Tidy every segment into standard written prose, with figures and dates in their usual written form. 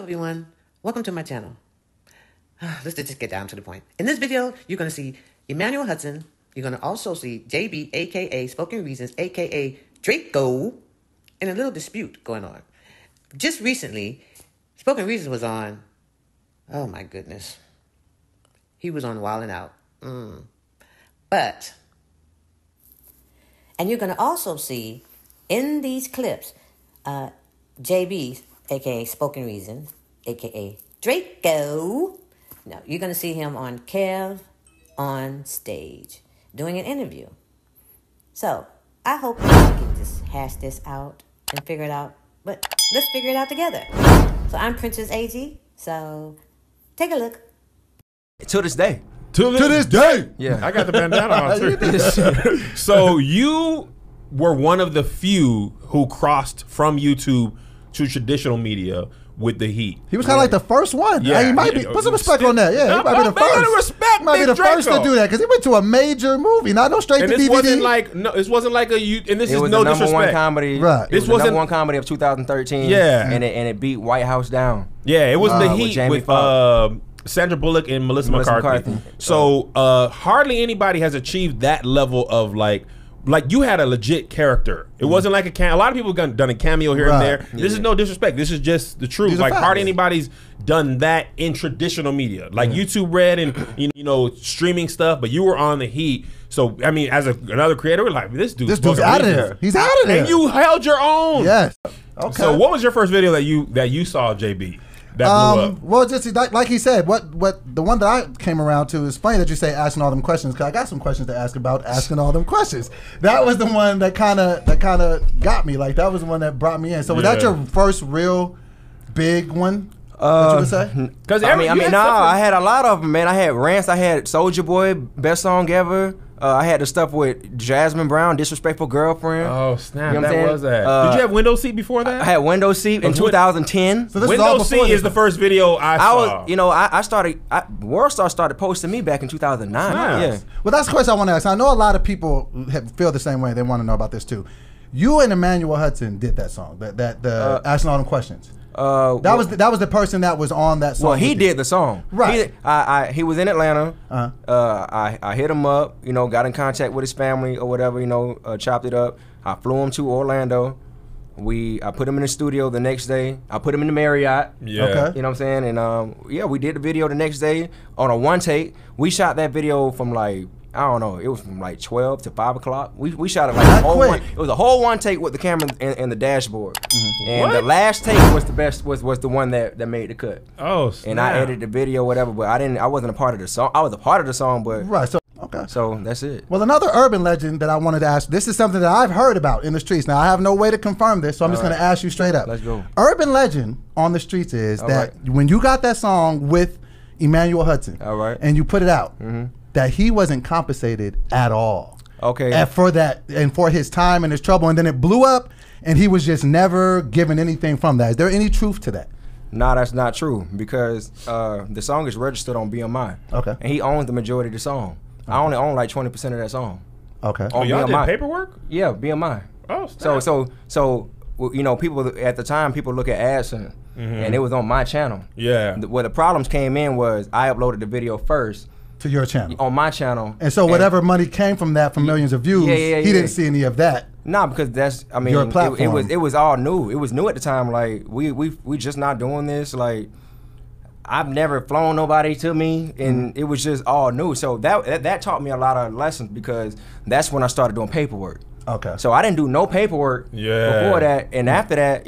everyone, welcome to my channel. Let's just get down to the point. In this video, you're going to see Emmanuel Hudson. You're going to also see JB, aka Spoken Reasons, aka Draco, and a little dispute going on. Just recently, Spoken Reasons was on, oh my goodness, he was on Wild 'N Out. And you're going to also see in these clips, JB, aka Spoken Reasons, aka Draco. No, you're going to see him on Kev on stage doing an interview. So I hope we can just hash this out and figure it out. But let's figure it out together. So I'm Princess AG. So take a look. To this day. To this day. Yeah. I got the bandana on too. So you were one of the few who crossed from YouTube to traditional media with the heat. He was kind of like the first one. Yeah, he might be. Put some respect on that. Yeah, he might be the first. Respect, he might be the first to do that because he went to a major movie, not no straight and to this DVD. Wasn't like this wasn't like a and this it is was no the number disrespect. one comedy. Right. This was the number one comedy of 2013. Yeah, and it beat White House down. Yeah, it was the heat with Sandra Bullock and Melissa McCarthy. So hardly anybody has achieved that level of like you had a legit character. It wasn't like a lot of people have done a cameo here and there. This is no disrespect. This is just the truth. Like hardly anybody's done that in traditional media. Like YouTube Red and you know streaming stuff, but you were on the heat. So I mean, as another creator, we're like, this dude's out of there. He's out of there. And you held your own. Yes. Okay. So what was your first video that you saw, JB? That blew up? Well, just like he said, what the one that I came around to is funny that you say asking all them questions, because I got some questions to ask about asking all them questions. That was the one that kind of got me. Like that was the one that brought me in. So was that your first real big one? That you would say? Because I had a lot of them, man. I had rants. I had Soulja Boy, best song ever. I had the stuff with Jasmine Brown, Disrespectful Girlfriend. Oh snap! You know that was that. Did you have Window Seat before that? I had Window Seat in 2010. So this Window Seat is the first video I saw. Worldstar started posting me back in 2009. Nice. Yeah. Well, that's the question I want to ask. I know a lot of people feel the same way. They want to know about this too. You and Emmanuel Hudson did that song, the asking all them questions. That was the person that was on that song. Well, he did the song. Right. He was in Atlanta. I hit him up, got in contact with his family or whatever, chopped it up. I flew him to Orlando. I put him in the studio the next day. I put him in the Marriott. Yeah. Okay. You know what I'm saying? And we did the video the next day on a one take. We shot that video from like, I don't know, it was from like 12 to 5 o'clock. We shot it like a whole one. It was a whole one take with the camera and the dashboard. And the last take was the best, was the one that made the cut. Oh, snap. And I edited the video, whatever, but I wasn't a part of the song. I was a part of the song, but right. So okay. So that's it. Well, another urban legend that I wanted to ask. This is something that I've heard about in the streets. Now I have no way to confirm this, so I'm just going to ask you straight up. Let's go. Urban legend on the streets is that when you got that song with Emmanuel Hudson, and you put it out, that he wasn't compensated at all. Okay. And for that, and for his time and his trouble, and then it blew up, and he was just never given anything from that. Is there any truth to that? No, that's not true, because the song is registered on BMI. Okay. And he owns the majority of the song. I only own like 20% of that song. Okay. Oh, y'all did paperwork? Yeah, BMI. Oh, snap. So people at the time, people look at AdSense, and it was on my channel. Yeah. Where the problems came in was I uploaded the video first. To your channel. On my channel. And so whatever money came from that, from millions of views, he didn't see any of that. Nah, because your platform. It was all new. It was new at the time. Like we just not doing this. Like I've never flown nobody to me, and it was just all new. So that taught me a lot of lessons, because that's when I started doing paperwork. Okay. So I didn't do no paperwork before that, and after that,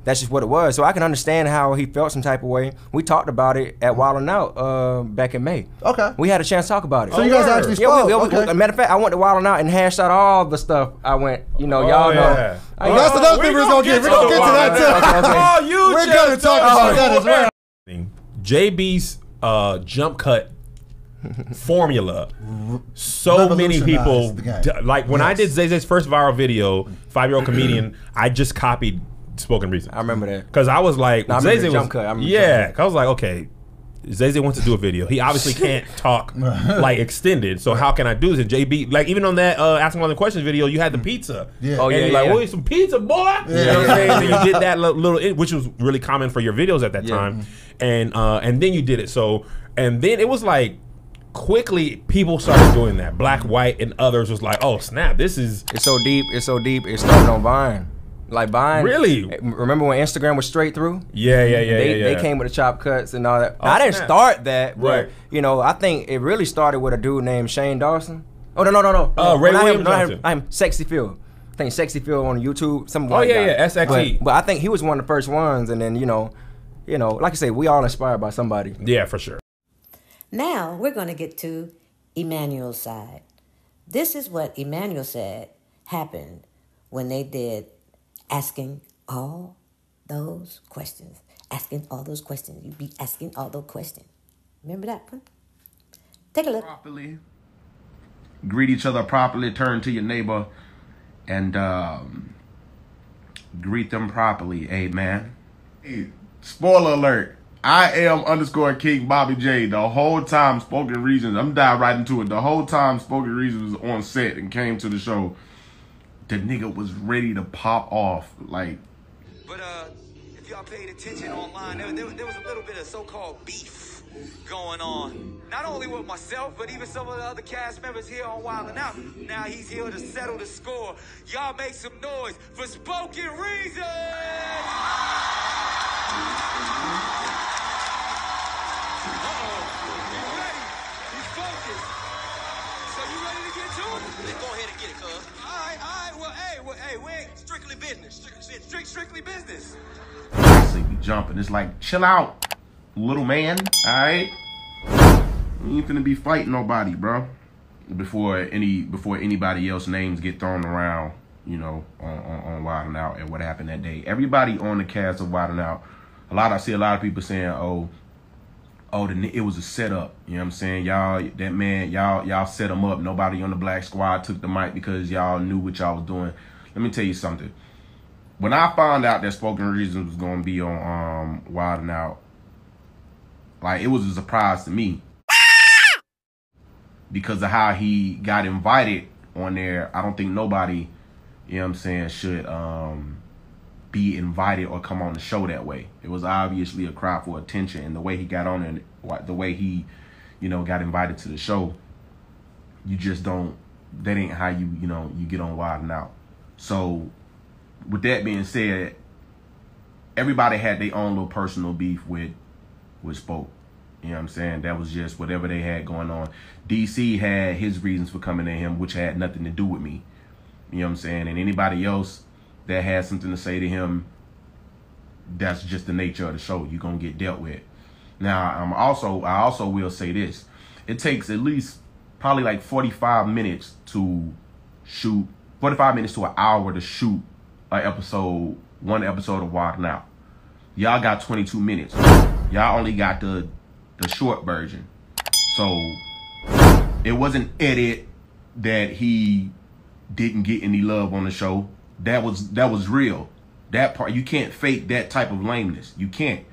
that's just what it was. So I can understand how he felt some type of way. We talked about it at Wild 'N Out back in May. Okay. We had a chance to talk about it. So you guys actually spoke. Matter of fact, I went to Wild 'N Out and hashed out all the stuff. I went, y'all know. That's another thing we're gonna get. We're gonna get to that too. Oh, we're gonna talk about that as well. JB's jump cut formula. So many people like when I did Zay's first viral video, 5-year-old comedian. I just copied Spoken Reasons. I remember that because I was like, Zay was jump cut. I was like, okay, Zay wants to do a video. He obviously can't talk like extended. So how can I do this? And JB, like even on that asking all the questions video, you had the pizza. Yeah. Oh, and yeah, you're like, "Well, some pizza, boy." You know what I'm saying? And you did that little, which was really common for your videos at that time. And then you did it. So and then it was like quickly people started doing that. Black, White, and others was like, "Oh snap, this is It's so deep. It's so deep. It started on Vine. Like Vine. Really? Remember when Instagram was straight through? yeah. They came with the chop cuts and all that. Oh, I didn't snap. start that, but Right. you know, I think it really started with a dude named Shane Dawson. Oh no. Ray William Johnson. I'm Sexy Phil. I think Sexy Phil on YouTube. Some Oh white guy. yeah, SXE. But I think he was one of the first ones, and then you know, like I say, we all inspired by somebody. Yeah, for sure. Now we're going to get to Emmanuel's side. This is what Emmanuel said happened when they did asking all those questions. Asking all those questions. You be asking all those questions. Remember that one? Take a look. Properly. Greet each other properly. Turn to your neighbor and greet them properly. Amen. Hey, spoiler alert. I am _ King Bobby J. The whole time Spoken Reasons, I'm dive right into it. The whole time Spoken Reasons was on set and came to the show, the nigga was ready to pop off. Like, but if y'all paid attention online, there was a little bit of so-called beef going on. Not only with myself, but even some of the other cast members here on Wild 'N Out. Now he's here to settle the score. Y'all make some noise for Spoken Reasons! Strictly business. I be jumping. It's like, chill out, little man. Alright? You ain't finna be fighting nobody, bro. Before anybody else names get thrown around, you know, on Wild 'N Out and what happened that day. Everybody on the cast of Wild 'N Out, I see a lot of people saying, it was a setup. You know what I'm saying? Y'all set him up. Nobody on the Black Squad took the mic because y'all knew what y'all was doing. Let me tell you something. When I found out that Spoken Reasons was gonna be on Wild 'N Out, like, it was a surprise to me because of how he got invited on there. I don't think nobody, you know what I'm saying, should be invited or come on the show that way. It was obviously a cry for attention, and the way he got on and the way he, you know, got invited to the show, you just don't. That ain't how you get on Wild 'N Out. So, with that being said, everybody had their own little personal beef with Spoke. You know what I'm saying? That was just whatever they had going on. DC had his reasons for coming at him, which had nothing to do with me. You know what I'm saying? And anybody else that had something to say to him, that's just the nature of the show. You're going to get dealt with. Now, I also will say this. It takes at least probably like 45 minutes to shoot, 45 minutes to an hour to shoot one episode of Wild 'N Out. Y'all got 22 minutes. Y'all only got the short version. So it wasn't edit that he didn't get any love on the show. That was real. That part, you can't fake that type of lameness. You can't.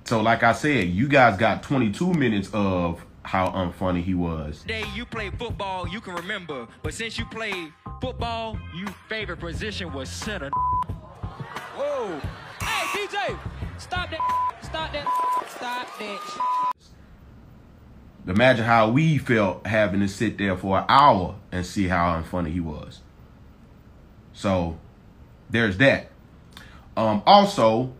So like I said, you guys got 22 minutes of how unfunny he was. Day you play football, you can remember. But since you played football, your favorite position was center. Whoa. Hey, DJ, stop that. Stop that. Stop that. Imagine how we felt having to sit there for an hour and see how unfunny he was. So there's that. Also,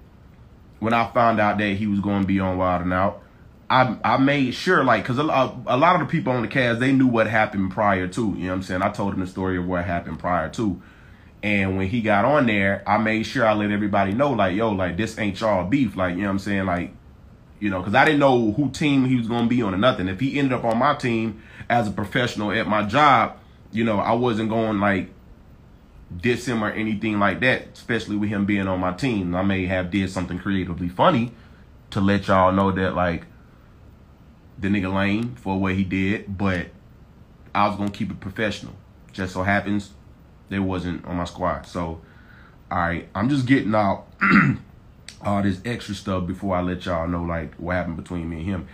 when I found out that he was going to be on Wild 'N Out, I made sure, like, because a lot of the people on the cast, they knew what happened prior to. You know what I'm saying? I told them the story of what happened prior to. And when he got on there, I made sure I let everybody know, like, yo, like, this ain't y'all beef. Like, you know what I'm saying? Like, you know, because I didn't know who team he was going to be on or nothing. If he ended up on my team as a professional at my job, you know, I wasn't going, like, diss him or anything like that, especially with him being on my team. I may have did something creatively funny to let y'all know that, like, the nigga lame for what he did, but I was going to keep it professional. Just so happens they wasn't on my squad. So, all right, I'm just getting out all this extra stuff before I let y'all know like what happened between me and him.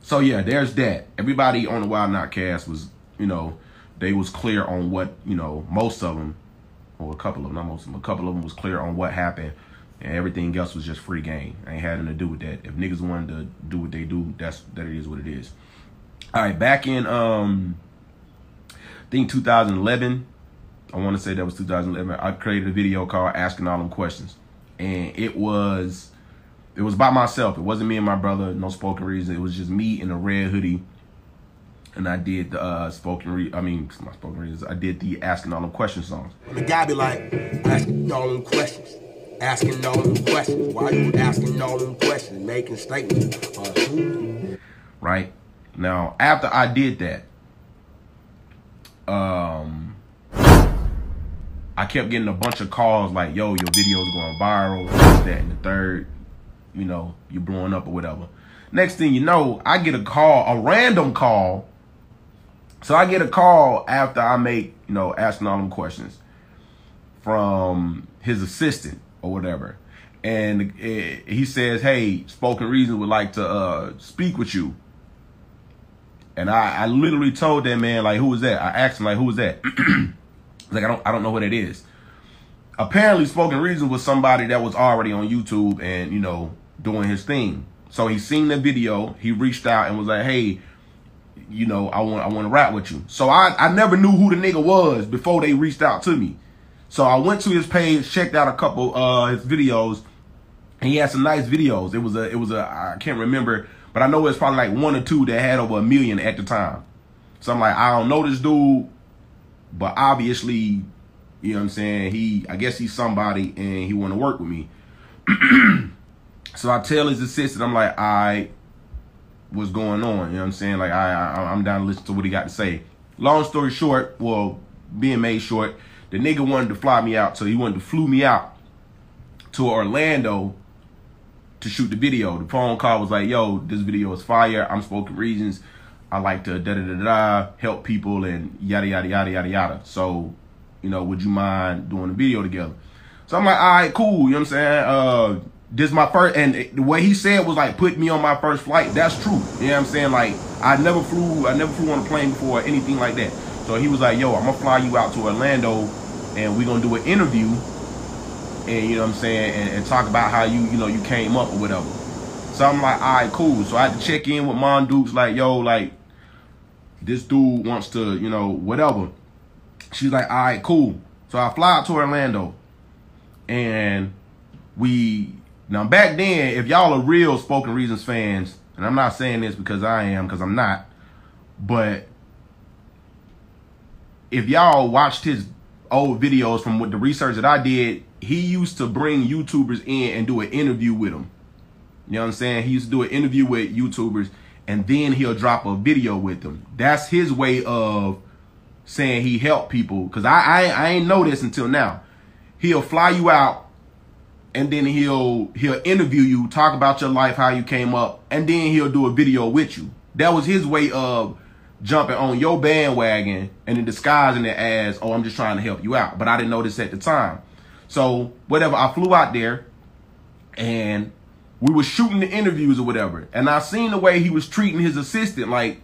So yeah, there's that. Everybody on the Wild Nut cast was, you know, they was clear on what, you know, most of them, or a couple of them, not most of them, a couple of them was clear on what happened, and everything else was just free game. Ain't had nothing to do with that. If niggas wanted to do what they do, that it is what it is. All right, back in I think 2011, I want to say that was 2011. I created a video called "Asking All Them Questions," and it was by myself. It wasn't me and my brother. No spoken reason. It was just me in a red hoodie, and I did the not spoken reasons. I did the "Asking All Them Questions" songs. The guy be like, asking all them questions. Asking all them questions. Why you asking all them questions? Making statements. Right? Now, after I did that, I kept getting a bunch of calls like, yo, your video's going viral, this, that, and the third. You know, you're blowing up or whatever. Next thing you know, I get a call, a random call. So I get a call after I make, you know, asking all them questions from his assistant or whatever. And he says, hey, Spoken Reason would like to speak with you. And I literally told that man, like, who was that? I asked him, like, who was that? Like, I don't know what it is. Apparently, Spoken Reason was somebody that was already on YouTube and, you know, doing his thing. So he seen the video. He reached out and was like, hey, you know, I want to rap with you. So I never knew who the nigga was before they reached out to me. So I went to his page, checked out a couple his videos, and he had some nice videos. It was a I can't remember, but I know it's probably like 1 or 2 that had over 1 million at the time. So I'm like, I don't know this dude, but obviously, you know what I'm saying, I guess he's somebody and he want to work with me. So I tell his assistant, I'm like, all right, what's going on? You know what I'm saying? Like, I'm down to listen to what he got to say. Long story short, well, being made short, the nigga wanted to fly me out. So he wanted to flew me out to Orlando to shoot the video. The phone call was like, yo, this video is fire. I'm Spoken Reasons. I like to da-da-da-da, help people and yada, yada, yada, yada, yada. So, you know, would you mind doing a video together? So I'm like, all right, cool. You know what I'm saying? This is my first, and the way he said was like, put me on my first flight. That's true. You know what I'm saying? Like, I never flew on a plane before or anything like that. So he was like, yo, I'm gonna fly you out to Orlando and we're gonna do an interview. And you know what I'm saying? And talk about how you came up or whatever. So I'm like, all right, cool. So I had to check in with Mon Dukes, like, yo, like, this dude wants to, you know, whatever. She's like, all right, cool. So I fly out to Orlando. And now back then, if y'all are real Spoken Reasons fans, and I'm not saying this because I am, because I'm not, but if y'all watched his old videos from what the research that I did, he used to bring YouTubers in and do an interview with them. You know what I'm saying? He used to do an interview with YouTubers and then he'll drop a video with them. That's his way of saying he helped people. Because I ain't know this until now. He'll fly you out and then he'll interview you, talk about your life, how you came up, and then he'll do a video with you. That was his way of jumping on your bandwagon and then disguising it as, oh, I'm just trying to help you out. But I didn't know this at the time. So whatever, I flew out there and we were shooting the interviews or whatever. And I seen the way he was treating his assistant. Like,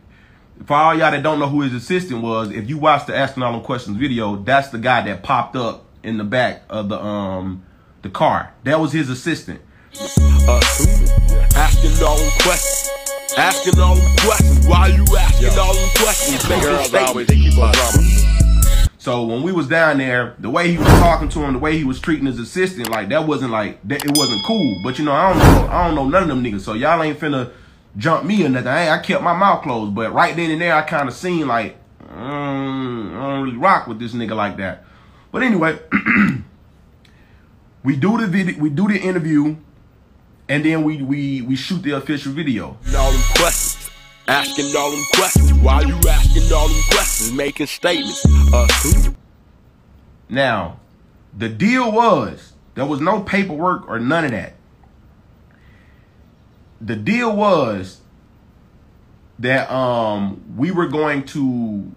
for all y'all that don't know who his assistant was, if you watch the Asking All Them Questions video, that's the guy that popped up in the back of the car. That was his assistant. Asking all them questions. Asking all them questions. Why you asking all them questions? The girls always keep on drama. So when we was down there, the way he was talking to him, the way he was treating his assistant, like that wasn't it wasn't cool. But you know, I don't know none of them niggas. So y'all ain't finna jump me or nothing. I kept my mouth closed. But right then and there, I kind of seen like, I don't really rock with this nigga like that. But anyway, we do the video, we do the interview, and then we shoot the official video. All them questions. Asking all them questions. Why you asking all them questions? Making statements. Now, the deal was, there was no paperwork or none of that. The deal was that we were going to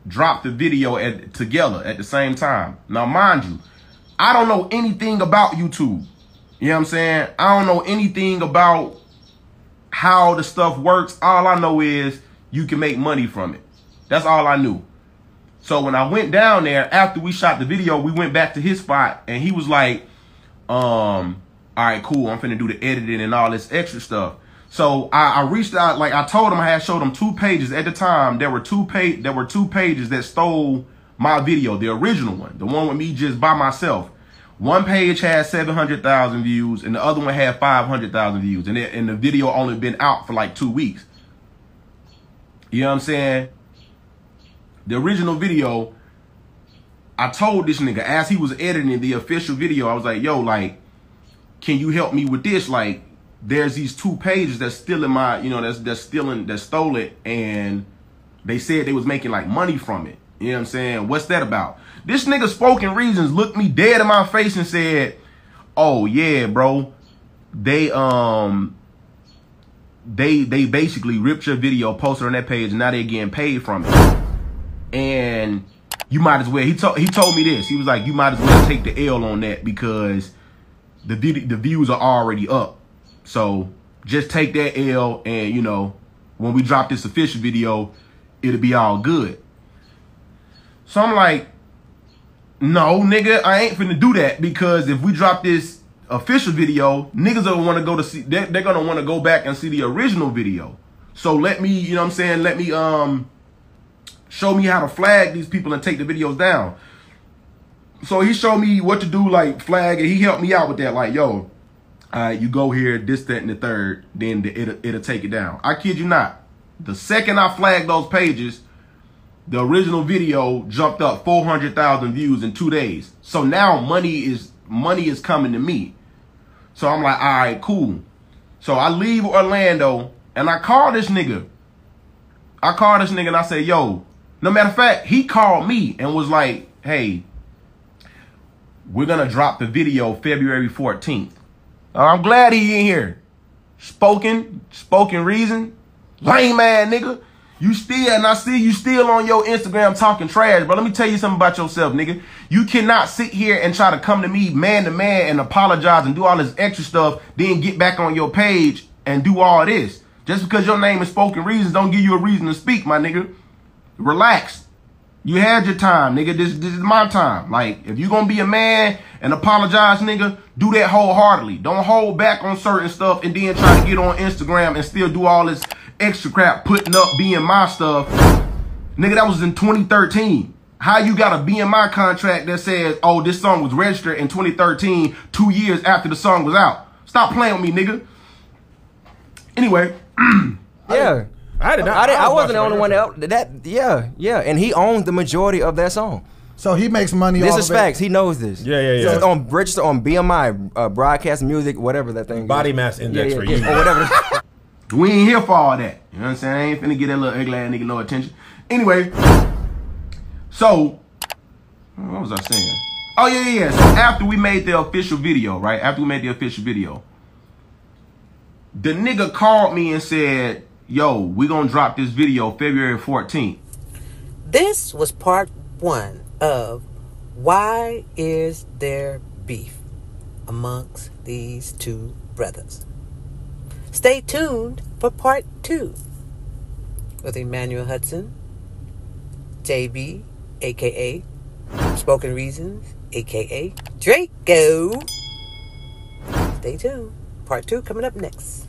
dropped the video together at the same time. Now, mind you, I don't know anything about YouTube. You know what I'm saying? I don't know anything about how the stuff works. All I know is you can make money from it. That's all I knew. So when I went down there, after we shot the video, we went back to his spot, and he was like, all right, cool, I'm finna do the editing and all this extra stuff. So I reached out, like I told him, I had showed him 2 pages. At the time, there were two pages that stole my video, the original one, the one with me just by myself. One page had 700,000 views, and the other one had 500,000 views, and the video only been out for like 2 weeks. You know what I'm saying? The original video, I told this nigga, as he was editing the official video, I was like, yo, like, can you help me with this? Like, there's these 2 pages that's still in my, you know, that stole it, and they said they was making like money from it. You know what I'm saying? What's that about? This nigga Spoken Reasons looked me dead in my face and said, oh yeah, bro, they basically ripped your video, posted on that page, and now they're getting paid from it. And you might as well, he told me this. He was like, you might as well take the L on that because the views are already up. So just take that L, and you know, when we drop this official video, it'll be all good. So I'm like, no, nigga, I ain't finna do that, because if we drop this official video, niggas are want to go to see, they're gonna want to go back and see the original video. So let me, you know what I'm saying, let me show me how to flag these people and take the videos down. So he showed me what to do, like flag, and he helped me out with that, like, yo, you go here, this, that, and the third, then it'll take it down. I kid you not. The second I flagged those pages, the original video jumped up 400,000 views in 2 days. So now money is coming to me. So I'm like, all right, cool. So I leave Orlando and I call this nigga. And I say, yo, no matter of fact, he called me and was like, hey, we're going to drop the video February 14th. I'm glad he in here. Spoken Reason, lame ass nigga. You still, and I see you still on your Instagram talking trash, but let me tell you something about yourself, nigga. You cannot sit here and try to come to me man to man and apologize and do all this extra stuff, then get back on your page and do all this. Just because your name is Spoken Reasons don't give you a reason to speak, my nigga. Relax. You had your time, nigga. This is my time. Like, if you gonna be a man and apologize, nigga, do that wholeheartedly. Don't hold back on certain stuff and then try to get on Instagram and still do all this extra crap, putting up BMI stuff. Nigga, that was in 2013. How you got a BMI contract that says, oh, this song was registered in 2013, 2 years after the song was out? Stop playing with me, nigga. Anyway. Yeah. I wasn't the only one yeah. And he owns the majority of that song. So he makes money. This is facts. He knows this. Yeah. It's on register on BMI, broadcast music, whatever that thing. Body is. mass index for you, or whatever. We ain't here for all that. You know what I'm saying? I ain't finna get that little ugly ass nigga no attention. Anyway, so what was I saying? Oh yeah. So after we made the official video, right? After we made the official video, the nigga called me and said, yo, we gonna drop this video February 14th. This was part 1 of Why Is There Beef Amongst These Two Brothers. Stay tuned for part 2 with Emmanuel Hudson, JB, a.k.a. Spoken Reasons, a.k.a. Draco. Stay tuned. Part 2 coming up next.